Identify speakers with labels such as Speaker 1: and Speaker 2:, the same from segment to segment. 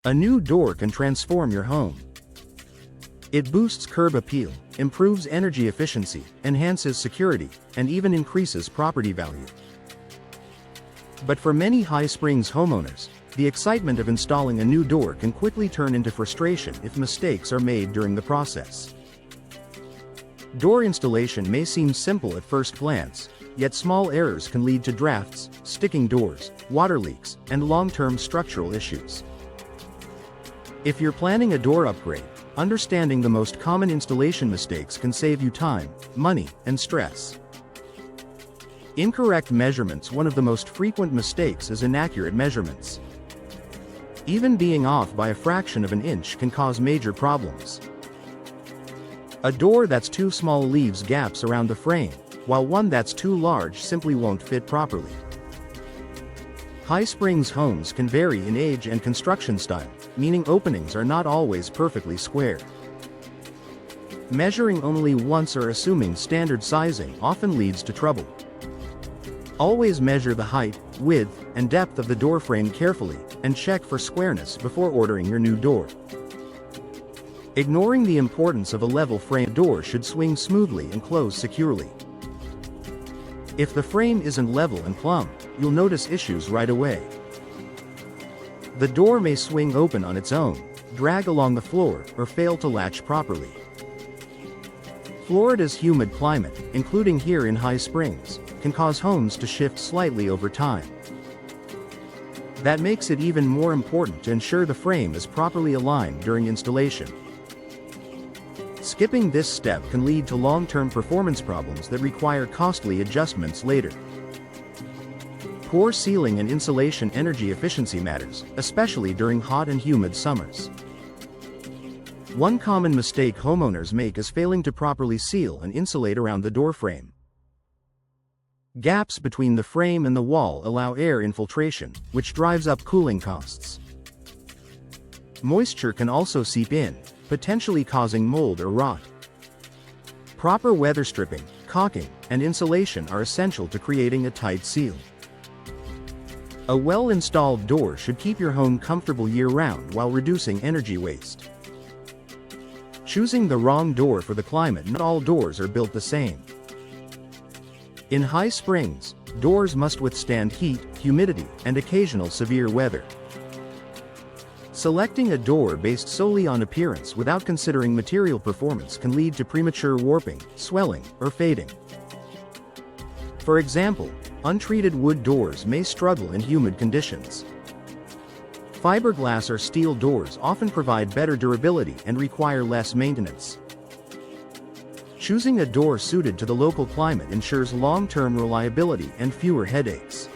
Speaker 1: A new door can transform your home. It boosts curb appeal, improves energy efficiency, enhances security, and even increases property value. But for many High Springs homeowners, the excitement of installing a new door can quickly turn into frustration if mistakes are made during the process. Door installation may seem simple at first glance, yet small errors can lead to drafts, sticking doors, water leaks, and long-term structural issues. If you're planning a door upgrade, understanding the most common installation mistakes can save you time, money, and stress. Incorrect measurements. One of the most frequent mistakes is inaccurate measurements. Even being off by a fraction of an inch can cause major problems. A door that's too small leaves gaps around the frame, while one that's too large simply won't fit properly. High Springs homes can vary in age and construction style, meaning openings are not always perfectly square. Measuring only once or assuming standard sizing often leads to trouble. Always measure the height, width, and depth of the door frame carefully, and check for squareness before ordering your new door. Ignoring the importance of a level frame, door should swing smoothly and close securely. If the frame isn't level and plumb, you'll notice issues right away. The door may swing open on its own, drag along the floor, or fail to latch properly. Florida's humid climate, including here in High Springs, can cause homes to shift slightly over time. That makes it even more important to ensure the frame is properly aligned during installation. Skipping this step can lead to long-term performance problems that require costly adjustments later. Poor sealing and insulation. Energy efficiency matters, especially during hot and humid summers. One common mistake homeowners make is failing to properly seal and insulate around the door frame. Gaps between the frame and the wall allow air infiltration, which drives up cooling costs. Moisture can also seep in, potentially causing mold or rot. Proper weather stripping, caulking, and insulation are essential to creating a tight seal. A well-installed door should keep your home comfortable year-round while reducing energy waste. Choosing the wrong door for the climate. Not all doors are built the same. In High Springs, doors must withstand heat, humidity, and occasional severe weather. Selecting a door based solely on appearance without considering material performance can lead to premature warping, swelling, or fading. For example, untreated wood doors may struggle in humid conditions. Fiberglass or steel doors often provide better durability and require less maintenance. Choosing a door suited to the local climate ensures long-term reliability and fewer headaches.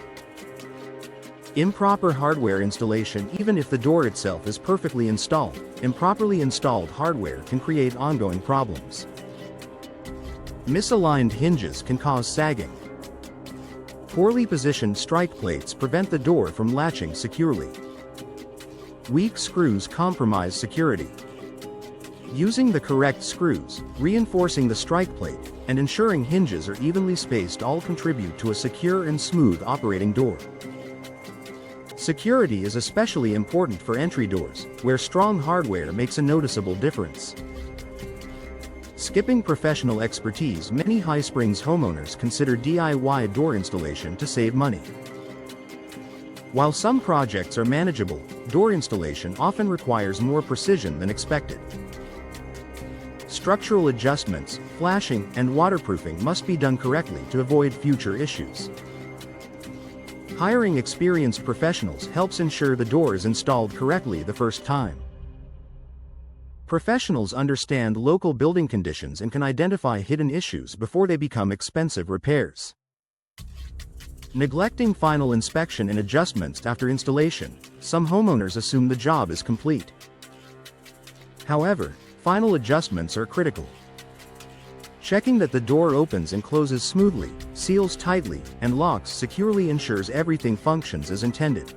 Speaker 1: Improper hardware installation. Even if the door itself is perfectly installed, improperly installed hardware can create ongoing problems. Misaligned hinges can cause sagging. Poorly positioned strike plates prevent the door from latching securely. Weak screws compromise security. Using the correct screws, reinforcing the strike plate, and ensuring hinges are evenly spaced all contribute to a secure and smooth operating door. Security is especially important for entry doors, where strong hardware makes a noticeable difference. Skipping professional expertise. Many High Springs homeowners consider DIY door installation to save money. While some projects are manageable, door installation often requires more precision than expected. Structural adjustments, flashing, and waterproofing must be done correctly to avoid future issues. Hiring experienced professionals helps ensure the door is installed correctly the first time. Professionals understand local building conditions and can identify hidden issues before they become expensive repairs. Neglecting final inspection and adjustments after installation. Some homeowners assume the job is complete. However, final adjustments are critical. Checking that the door opens and closes smoothly, seals tightly, and locks securely ensures everything functions as intended.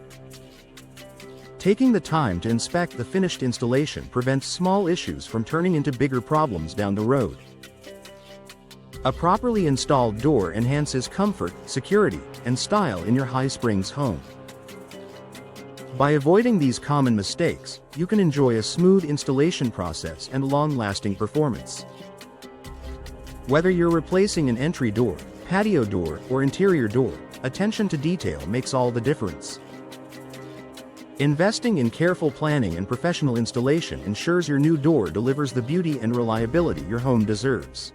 Speaker 1: Taking the time to inspect the finished installation prevents small issues from turning into bigger problems down the road. A properly installed door enhances comfort, security, and style in your High Springs home. By avoiding these common mistakes, you can enjoy a smooth installation process and long-lasting performance. Whether you're replacing an entry door, patio door, or interior door, attention to detail makes all the difference. Investing in careful planning and professional installation ensures your new door delivers the beauty and reliability your home deserves.